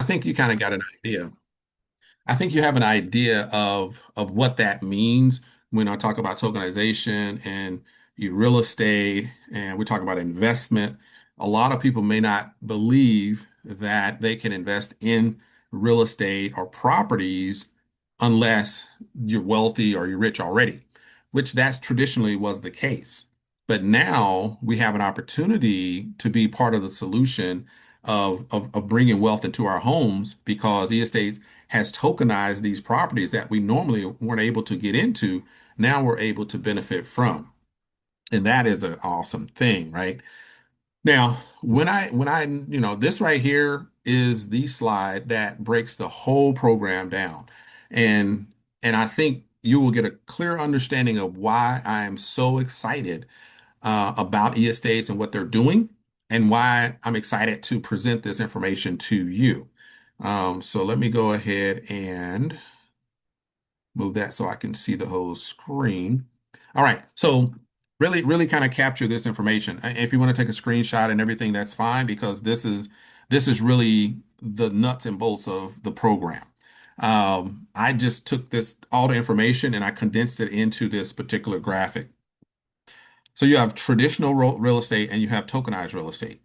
I think you kind of got an idea. I think you have an idea of what that means when I talk about tokenization and real estate and we talk about investment. A lot of people may not believe that they can invest in real estate or properties unless you're wealthy or you're rich already, which that traditionally was the case. But now we have an opportunity to be part of the solution of bringing wealth into our homes because estate has tokenized these properties that we normally weren't able to get into. Now we're able to benefit from. And that is an awesome thing, right? Now, this right here is the slide that breaks the whole program down. And and I think you will get a clear understanding of why I am so excited about e-estates and what they're doing and why I'm excited to present this information to you. So let me go ahead and move that so I can see the whole screen. All right. So really kind of capture this information. If you want to take a screenshot and everything, that's fine because this is really the nuts and bolts of the program. I just took this all the information and I condensed it into this particular graphic. So you have traditional real estate and you have tokenized real estate.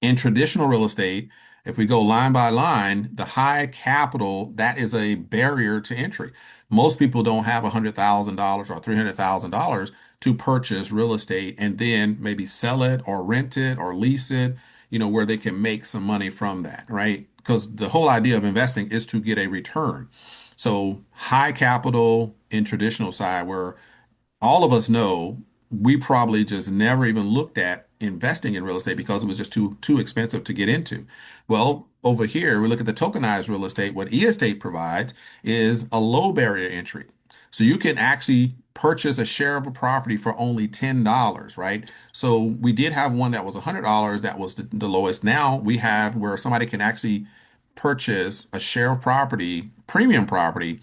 In traditional real estate, if we go line by line, the high capital, that is a barrier to entry. Most people don't have $100,000 or $300,000 to purchase real estate and then maybe sell it or rent it or lease it, where they can make some money from that, right? Because the whole idea of investing is to get a return. So high capital in traditional side where all of us know we probably just never even looked at investing in real estate because it was just too expensive to get into. Well, over here, we look at the tokenized real estate. What e-estate provides is a low barrier entry. So you can actually purchase a share of a property for only $10, right? So we did have one that was $100. That was the lowest. Now we have where somebody can actually purchase a share of property, premium property,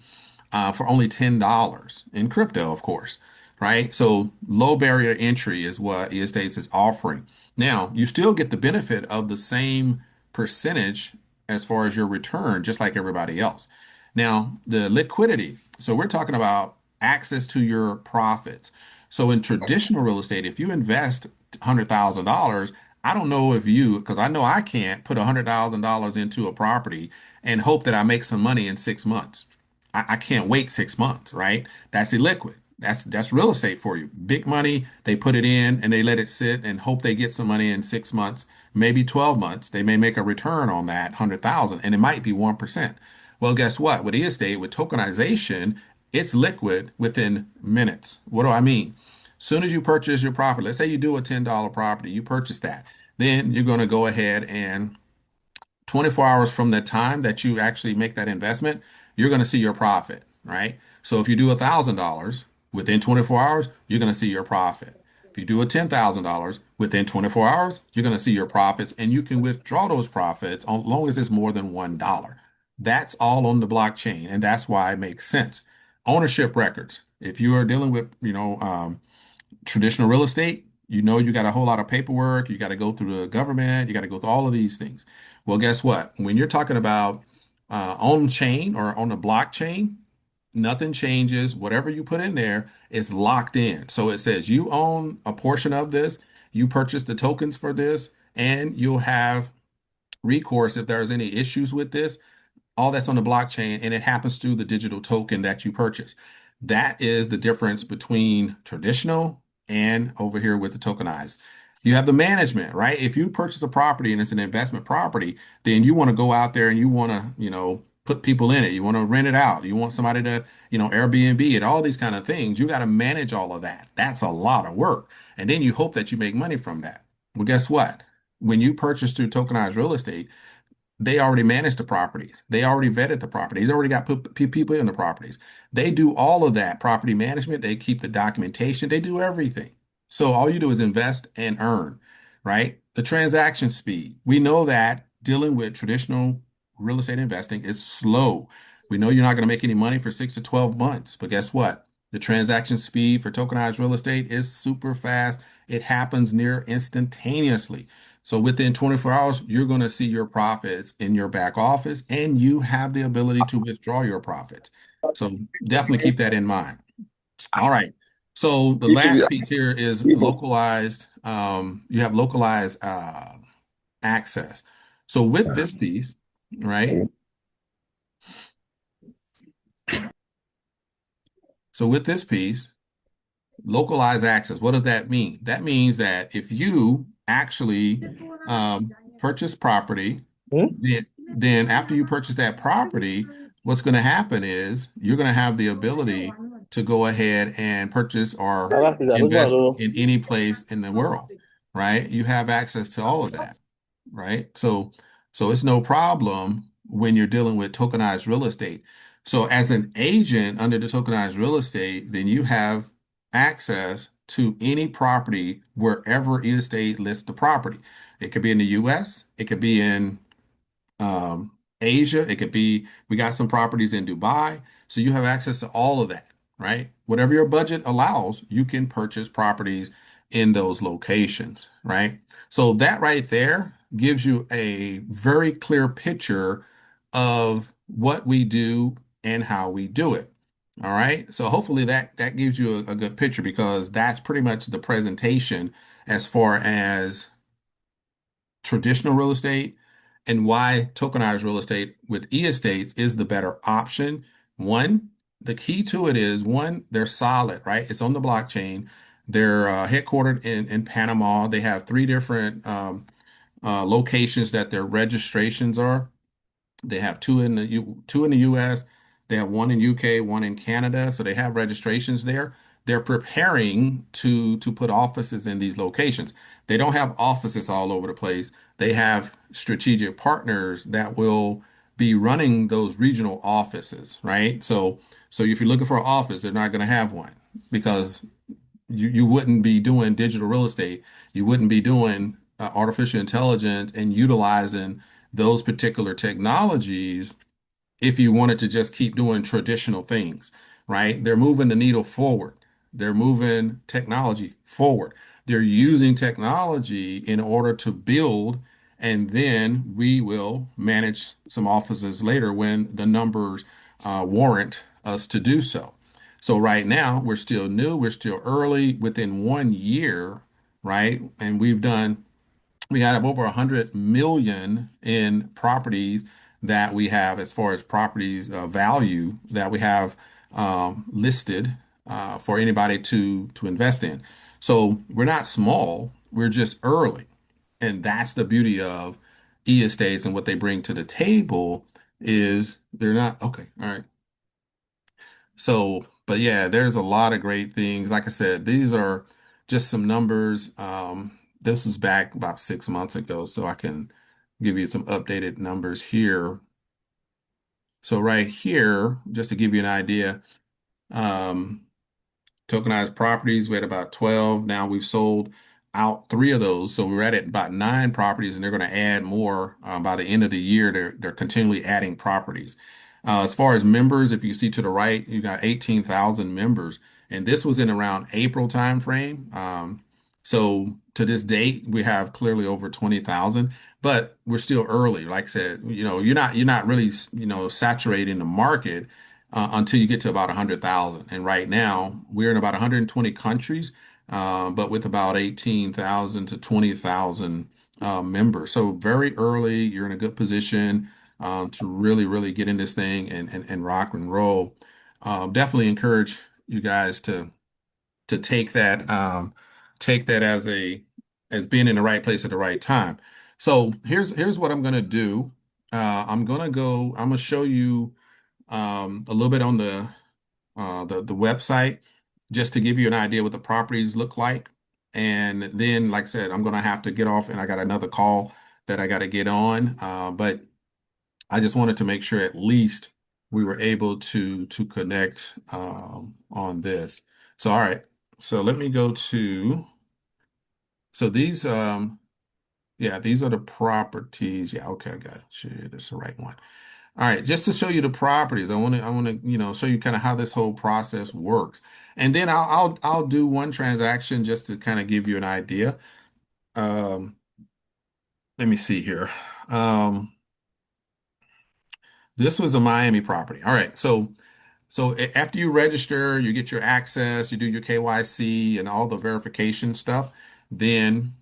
for only $10 in crypto, of course, right? So low barrier entry is what eStates is offering. Now, you still get the benefit of the same percentage as far as your return, just like everybody else. Now, the liquidity. So we're talking about access to your profits. So in traditional real estate, if you invest $100,000, I don't know if you, because I know I can't put $100,000 into a property and hope that I make some money in 6 months. I can't wait 6 months, right? That's illiquid. That's real estate for you. Big money, they put it in and they let it sit and hope they get some money in 6 months, maybe 12 months. They may make a return on that 100,000 and it might be 1%. Well, guess what? With estate, with tokenization, it's liquid within minutes. What do I mean? Soon as you purchase your property, let's say you do a $10 property, you purchase that. Then you're going to go ahead and 24 hours from the time that you actually make that investment, you're going to see your profit, right? So if you do $1,000 within 24 hours, you're going to see your profit. If you do a $10,000 within 24 hours, you're going to see your profits and you can withdraw those profits as long as it's more than $1. That's all on the blockchain. And that's why it makes sense. Ownership records. If you are dealing with, traditional real estate, you got a whole lot of paperwork. You got to go through the government. You got to go through all of these things. Well, guess what? When you're talking about on chain or on the blockchain, nothing changes. Whatever you put in there is locked in. So it says you own a portion of this, you purchase the tokens for this, and you'll have recourse if there's any issues with this. All that's on the blockchain, and it happens through the digital token that you purchase. That is the difference between traditional and over here with the tokenized. You have the management, right? If you purchase a property and it's an investment property, then you want to go out there and you want to, put people in it. You want to rent it out. You want somebody to, Airbnb it, all these kind of things. You got to manage all of that. That's a lot of work. And then you hope that you make money from that. Well, guess what? When you purchase through tokenized real estate, they already manage the properties. They already vetted the properties. They already got people in the properties. They do all of that property management. They keep the documentation. They do everything. So all you do is invest and earn, right? The transaction speed. We know that dealing with traditional real estate investing is slow. We know you're not going to make any money for 6 to 12 months, but guess what? The transaction speed for tokenized real estate is super fast. It happens near instantaneously. So within 24 hours, you're going to see your profits in your back office, and you have the ability to withdraw your profits. So definitely keep that in mind. All right. So the last piece here is localized. You have localized access. So with this piece, right? So with this piece, localized access, what does that mean? That means that if you actually purchase property, Hmm? then after you purchase that property, what's going to happen is you're going to have the ability to go ahead and purchase or Salah tidak lupa invest dulu. in any place in the world, right? You have access to all of that, right? So it's no problem when you're dealing with tokenized real estate. So as an agent under the tokenized real estate, then you have access to any property wherever estate lists the property. It could be in the US, it could be in Asia. It could be, we got some properties in Dubai. So you have access to all of that, right? Whatever your budget allows, you can purchase properties in those locations, right? So that right there gives you a very clear picture of what we do and how we do it. All right. So hopefully that gives you a good picture because that's pretty much the presentation as far as traditional real estate and why tokenized real estate with e-estates is the better option. One, the key to it is one, they're solid, right? It's on the blockchain. They're headquartered in Panama. They have three different locations that their registrations are. They have two in the US, they have one in UK, one in Canada, so they have registrations there. They're preparing to put offices in these locations. They don't have offices all over the place. They have strategic partners that will be running those regional offices, right? So if you're looking for an office, they're not going to have one because you wouldn't be doing digital real estate. You wouldn't be doing artificial intelligence and utilizing those particular technologies if you wanted to just keep doing traditional things, right? They're moving the needle forward. They're moving technology forward. They're using technology in order to build, and then we will manage some offices later when the numbers warrant us to do so. So right now, we're still new, we're still early within 1 year, right? And we have over 100 million in properties that we have as far as properties value that we have listed for anybody to invest in. So we're not small, we're just early. And that's the beauty of e-estates and what they bring to the table is they're not okay. All right. So, but yeah, there's a lot of great things. Like I said, these are just some numbers. This was back about 6 months ago, so I can give you some updated numbers here. So right here, just to give you an idea, um, tokenized properties, we had about 12. Now we've sold out three of those. So we're at about nine properties, and they're going to add more by the end of the year. They're continually adding properties. As far as members, if you see to the right, you got 18,000 members. And this was in around April timeframe. So to this date, we have clearly over 20,000, but we're still early. Like I said, you're not really, saturating the market until you get to about 100,000. And right now, we're in about 120 countries, but with about 18,000 to 20,000 members. So very early, you're in a good position to really, really get in this thing and rock and roll. Definitely encourage you guys to take that as being in the right place at the right time. So here's what I'm gonna do. I'm gonna show you a little bit on the website just to give you an idea what the properties look like. And then, like I said, I'm gonna have to get off and I got another call that I got to get on. But I just wanted to make sure at least we were able to connect on this. So all right. So let me go to so these yeah, these are the properties. Yeah, okay, I got you. That's the right one. All right, just to show you the properties, I want to show you kind of how this whole process works, and then I'll do one transaction just to kind of give you an idea. Um, let me see here. Um, this was a Miami property. All right. After you register, you get your access, you do your KYC and all the verification stuff, then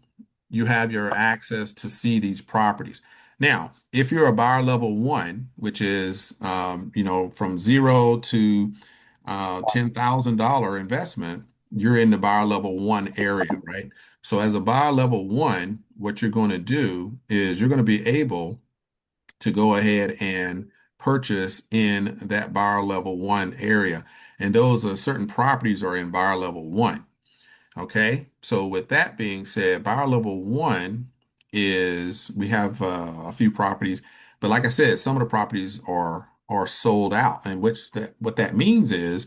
you have your access to see these properties. Now, if you're a buyer level one, which is from zero to $10,000 investment, you're in the buyer level one area, right? So as a buyer level one, what you're going to do is you're going to be able to go ahead and purchase in that buyer level one area. And those are certain properties are in buyer level one. Okay, so with that being said, buyer level one is we have a few properties, but like I said, some of the properties are sold out, and which that what that means is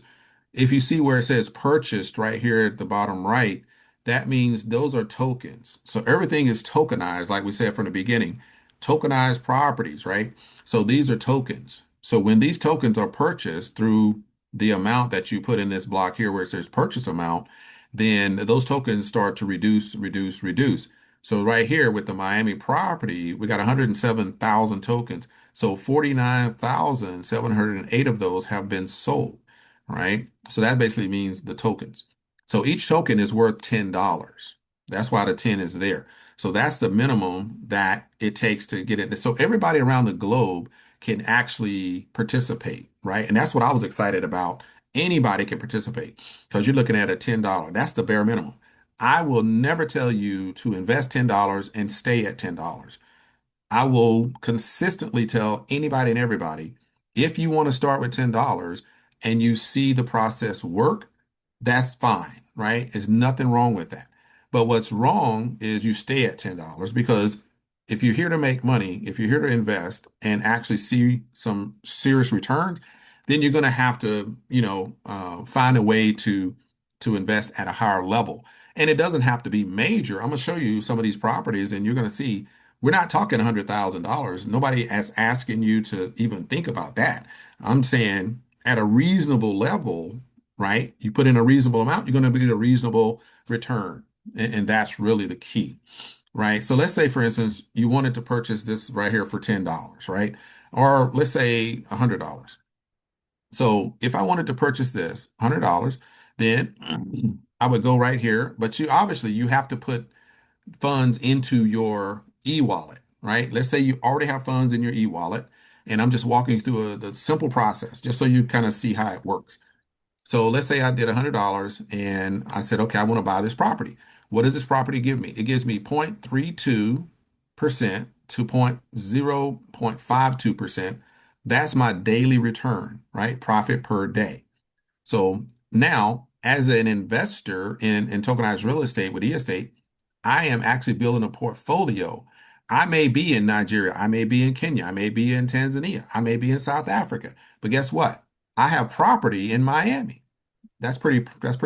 if you see where it says purchased right here at the bottom right, that means those are tokens. So everything is tokenized, like we said from the beginning, tokenized properties, right? So these are tokens. So when these tokens are purchased through the amount that you put in this block here where it says purchase amount, then those tokens start to reduce, reduce, reduce. So right here with the Miami property, we got 107,000 tokens. So 49,708 of those have been sold, right? So that basically means the tokens. So each token is worth $10. That's why the 10 is there. So that's the minimum that it takes to get it. So everybody around the globe can actually participate, right? And that's what I was excited about. Anybody can participate because you're looking at a $10. That's the bare minimum. I will never tell you to invest $10 and stay at $10. I will consistently tell anybody and everybody, if you want to start with $10 and you see the process work, that's fine, right? There's nothing wrong with that. But what's wrong is you stay at $10 because if you're here to make money, if you're here to invest and actually see some serious returns, then you're going to have to, find a way to invest at a higher level. And it doesn't have to be major. I'm going to show you some of these properties and you're going to see we're not talking $100,000. Nobody is asking you to even think about that. I'm saying at a reasonable level, right? You put in a reasonable amount, you're going to get a reasonable return. And that's really the key, right? So let's say, for instance, you wanted to purchase this right here for $10, right? Or let's say $100. So if I wanted to purchase this $100, then I would go right here. But you obviously you have to put funds into your e-wallet, right? Let's say you already have funds in your e-wallet, and I'm just walking you through the simple process just so you kind of see how it works. So let's say I did $100 and I said, okay, I want to buy this property. What does this property give me? It gives me 0.32% to 0.52%. That's my daily return, right? Profit per day. So now, as an investor in tokenized real estate with estate, I am actually building a portfolio. I may be in Nigeria, I may be in Kenya, I may be in Tanzania, I may be in South Africa, but guess what? I have property in Miami. That's pretty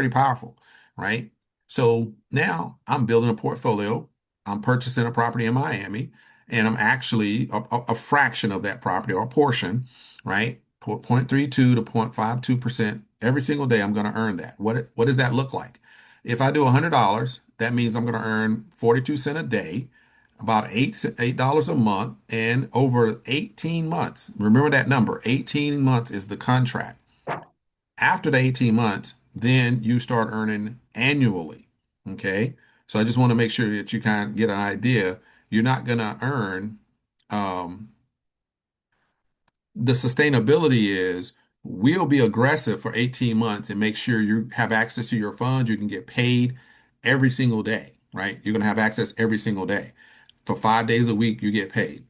powerful, right? So now I'm building a portfolio. I'm purchasing a property in Miami, and I'm actually a fraction of that property or a portion, right? 0.32 to 0.52% every single day. I'm going to earn that. What does that look like? If I do $100, that means I'm going to earn 42 cents a day, about $8 a month, and over 18 months. Remember that number. 18 months is the contract. After the 18 months, then you start earning annually. Okay. So I just want to make sure that you kind of get an idea. You're not going to earn, um, the sustainability is we'll be aggressive for 18 months and make sure you have access to your funds. You can get paid every single day, right? You're going to have access every single day. For 5 days a week, you get paid.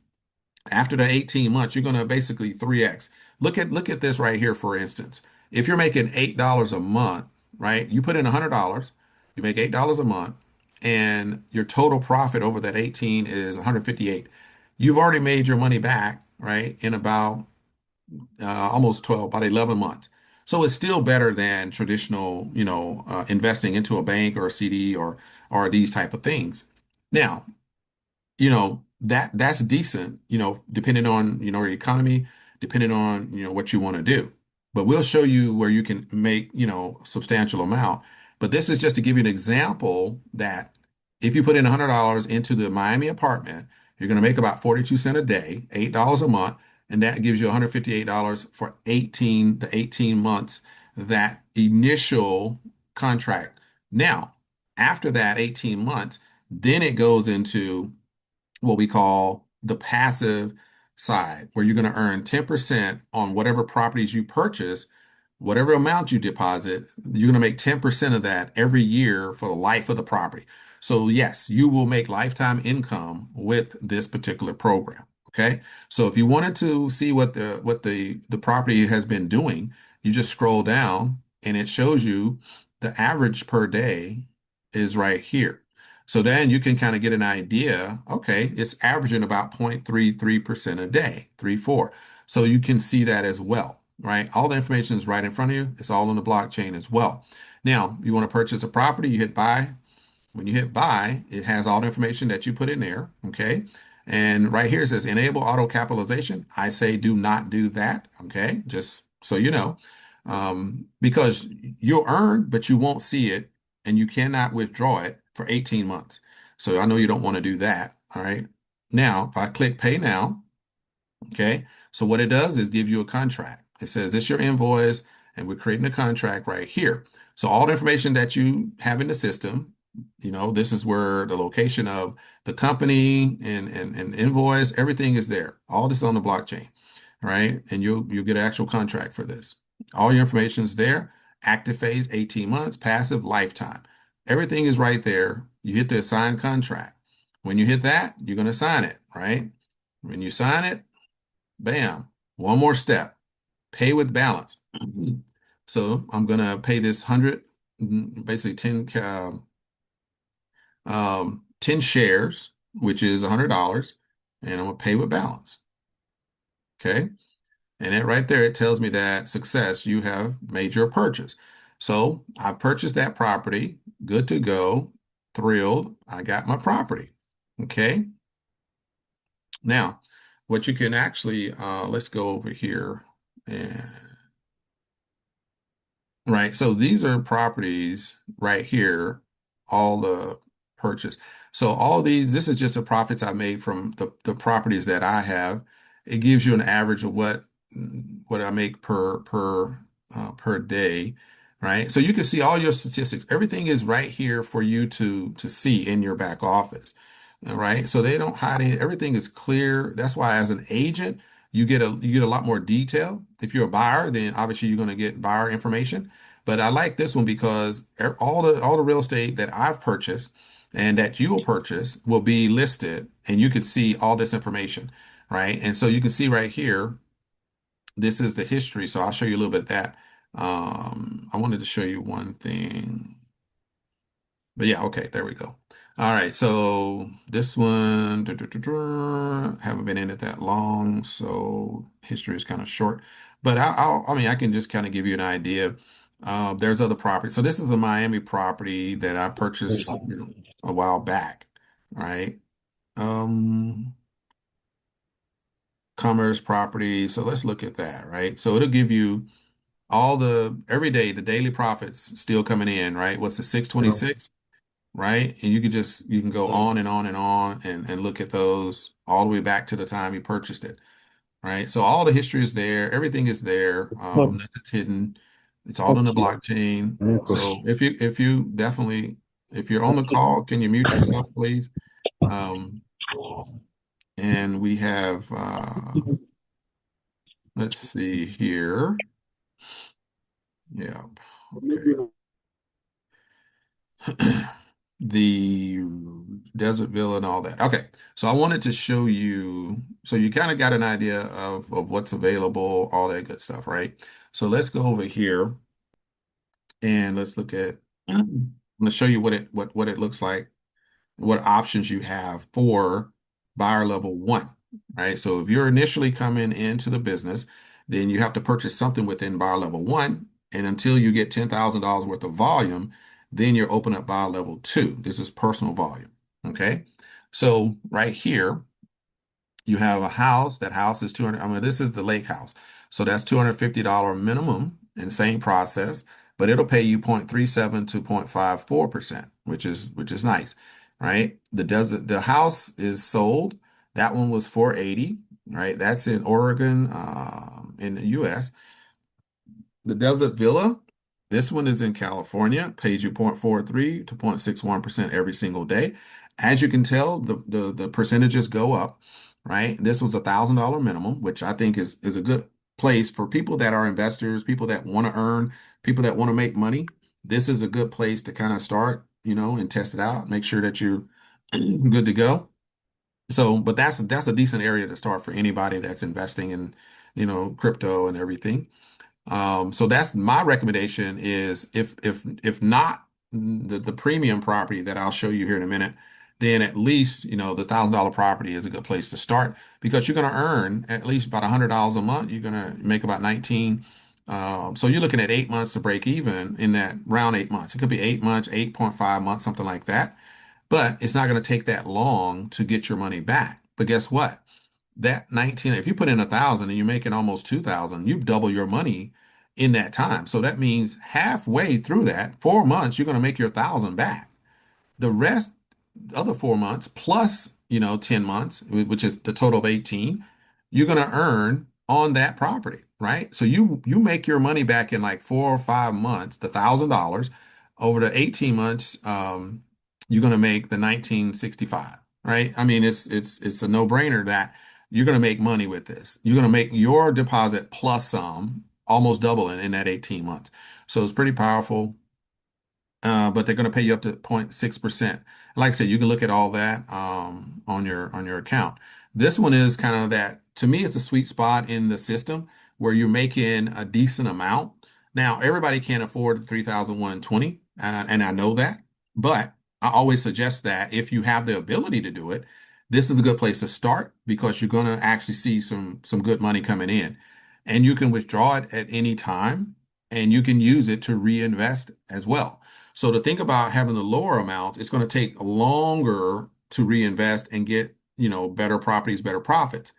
After the 18 months, you're going to basically 3x. Look at this right here, for instance. If you're making $8 a month, right? You put in $100, you make $8 a month, and your total profit over that 18 is 158. You've already made your money back, right? In about almost 12, about 11 months. So it's still better than traditional, investing into a bank or a CD or these type of things. Now, that's decent, depending on, your economy, depending on, what you want to do. But we'll show you where you can make, substantial amount. But this is just to give you an example that if you put in $100 into the Miami apartment You're going to make about 42 cents a day, $8 a month, and that gives you $158 for 18 months, that initial contract. Now, after that 18 months, then it goes into what we call the passive side, where you're going to earn 10% on whatever properties you purchase, whatever amount you deposit, you're going to make 10% of that every year for the life of the property. So yes, you will make lifetime income with this particular program. Okay. So if you wanted to see what the property has been doing, you just scroll down and it shows you the average per day is right here. So then you can kind of get an idea. Okay, it's averaging about 0.33% a day, 3.4. So you can see that as well, right? All the information is right in front of you. It's all on the blockchain as well. Now, you want to purchase a property, you hit buy. When you hit buy, it has all the information that you put in there. Okay. And right here it says enable auto capitalization. I say do not do that. Okay. Just so you know, because you'll earn, but you won't see it and you cannot withdraw it for 18 months. So I know you don't want to do that. All right. Now, if I click pay now, okay. So what it does is give you a contract. It says this your invoice and we're creating a contract right here. So all the information that you have in the system, this is where the location of the company and invoice, everything is there. All this on the blockchain, right? And you'll get an actual contract for this. All your information is there. Active phase, 18 months, passive, lifetime. Everything is right there. You hit the assign contract. When you hit that, you're going to sign it, right? When you sign it, bam, one more step, pay with balance. So I'm going to pay this 100, basically 10 shares, which is $100, and I'm going to pay with balance. Okay. And it right there, it tells me that success, you have made your purchase. So I purchased that property, good to go, thrilled. I got my property. Okay. Now, what you can actually, let's go over here and right. So these are properties right here, all the purchase. So all these, this is just the profits I made from the properties that I have. It gives you an average of what I make per day, right? So you can see all your statistics. Everything is right here for you to see in your back office. All right. So they don't hide it. Everything is clear. That's why as an agent, you get a lot more detail. If you're a buyer, then obviously you're going to get buyer information. But I like this one because all the real estate that I've purchased and that you will purchase will be listed, and you could see all this information, right? And so you can see right here, this is the history. So I'll show you a little bit of that. I wanted to show you one thing. But yeah, okay, there we go. All right, so this one, haven't been in it that long, so history is kind of short. But I mean, I can just kind of give you an idea. There's other properties. So this is a Miami property that I purchased, a while back, right? Um, Commerce property. So let's look at that, right? So it'll give you every day, the daily profits still coming in, right? What's the 626? Right? And you can go on and on and on and look at those all the way back to the time you purchased it, right? So all the history is there, everything is there, nothing's hidden. It's all in the blockchain. So if you're on the call, can you mute yourself, please? Um, and we have let's see here. Yeah, okay. The desert villa and all that. Okay, so I wanted to show you, so you kind of got an idea of what's available, all that good stuff, right? So let's go over here and let's look at, I'm going to show you what it looks like, what options you have for buyer level one, right? So if you're initially coming into the business, then you have to purchase something within buyer level one. And until you get $10,000 worth of volume, then you're open up buyer level two. This is personal volume. Okay. So right here, you have a house. That house is 200. I mean, this is the lake house. So that's $250 minimum and same process, but it'll pay you 0.37 to 0.54%, which is nice, right? The house is sold. That one was 480, right? That's in Oregon, in the US. The Desert Villa, this one is in California, pays you 0.43 to 0.61% every single day. As you can tell, the percentages go up, right? This was $1,000 minimum, which I think is a good place for people that are investors, people that want to earn, people that want to make money. This is a good place to kind of start, and test it out, make sure that you're good to go. So, but that's a decent area to start for anybody that's investing in, crypto and everything. So that's my recommendation is if not the premium property that I'll show you here in a minute, then at least, the $1,000 property is a good place to start because you're going to earn at least about $100 a month. You're going to make about 19. So you're looking at 8 months to break even in that round 8 months. It could be 8 months, 8.5 months, something like that. But it's not going to take that long to get your money back. But guess what? That 19, if you put in 1,000 and you're making almost 2,000, you've doubled your money in that time. So that means halfway through that 4 months, you're going to make your 1,000 back. The rest, the other 4 months plus, 10 months, which is the total of 18, you're going to earn on that property, right? So you make your money back in like 4 or 5 months, the $1,000 over the 18 months, you're going to make the 1965, right? I mean, it's a no-brainer that you're going to make money with this. You're going to make your deposit plus some, almost double in that 18 months. So it's pretty powerful, but they're going to pay you up to 0.6%. Like I said, you can look at all that on your account. This one is kind of that, to me, it's a sweet spot in the system where you're making a decent amount. Now, everybody can't afford 3,120, and I know that, but I always suggest that if you have the ability to do it, this is a good place to start because you're going to actually see some good money coming in, and you can withdraw it at any time, and you can use it to reinvest as well. So to think about having the lower amounts, it's going to take longer to reinvest and get, better properties, better profits.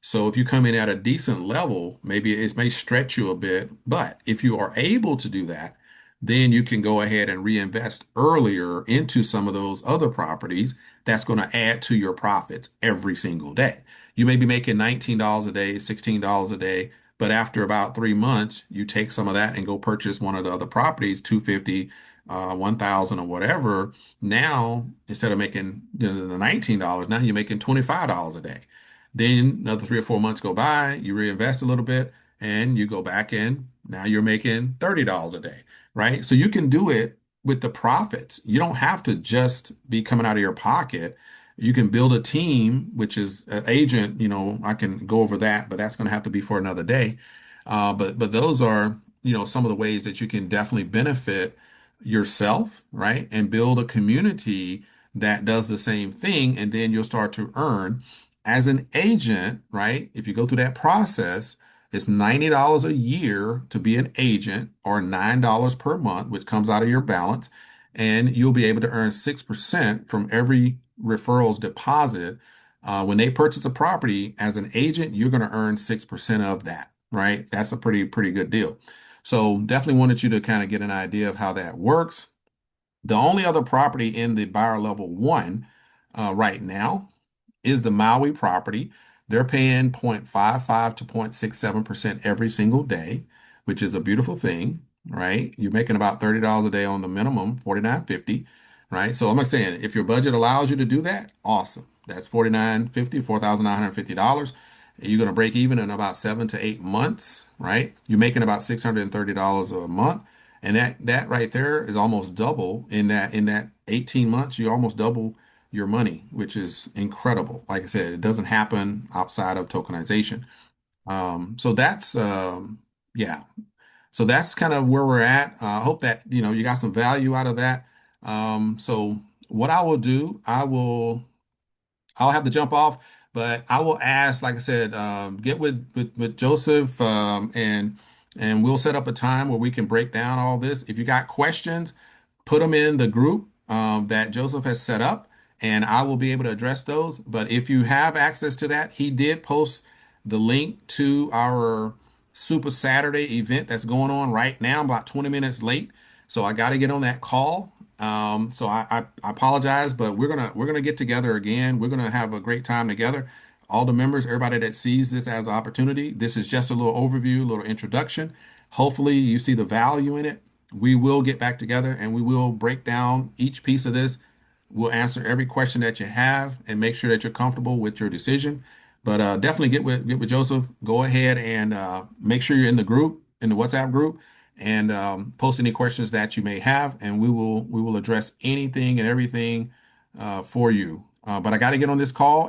So if you come in at a decent level, maybe it may stretch you a bit, but if you are able to do that, then you can go ahead and reinvest earlier into some of those other properties that's going to add to your profits every single day. You may be making $19 a day, $16 a day, but after about 3 months, you take some of that and go purchase one of the other properties, 250, 1,000 or whatever. Now, instead of making the $19, now you're making $25 a day. Then another 3 or 4 months go by, you reinvest a little bit, and you go back in. Now you're making $30 a day, right? So you can do it with the profits. You don't have to just be coming out of your pocket. You can build a team, which is an agent. I can go over that, but that's going to have to be for another day. But those are, some of the ways that you can definitely benefit yourself, right? And build a community that does the same thing, and then you'll start to earn as an agent, right? If you go through that process, it's $90 a year to be an agent or $9 per month, which comes out of your balance. And you'll be able to earn 6% from every referrals deposit. When they purchase a property as an agent, you're going to earn 6% of that, right? That's a pretty good deal. So definitely wanted you to kind of get an idea of how that works. The only other property in the buyer level one right now is the Maui property. They're paying 0.55 to 0.67% every single day, which is a beautiful thing, right? You're making about $30 a day on the minimum, 49.50, right? So I'm like saying, if your budget allows you to do that, awesome. That's 49.50, $4,950. You're going to break even in about 7 to 8 months, right? You're making about $630 a month. And that right there is almost double in that 18 months, you almost double your money, which is incredible. Like I said, it doesn't happen outside of tokenization. So that's yeah. So that's kind of where we're at. I hope that you got some value out of that. So what I will do, I'll have to jump off, but I will ask, like I said, get with Joseph, and we'll set up a time where we can break down all this. If you got questions, put them in the group that Joseph has set up, and I will be able to address those. But if you have access to that, he did post the link to our Super Saturday event that's going on right now. I'm about 20 minutes late, so I got to get on that call. So I apologize, but we're gonna get together again. We're gonna have a great time together. All the members, everybody that sees this as an opportunity, this is just a little overview, a little introduction. Hopefully, you see the value in it. We will get back together and we will break down each piece of this. We'll answer every question that you have and make sure that you're comfortable with your decision. But definitely get with Joseph. Go ahead and make sure you're in the group, in the WhatsApp group, and post any questions that you may have, and we will address anything and everything for you. But I got to get on this call.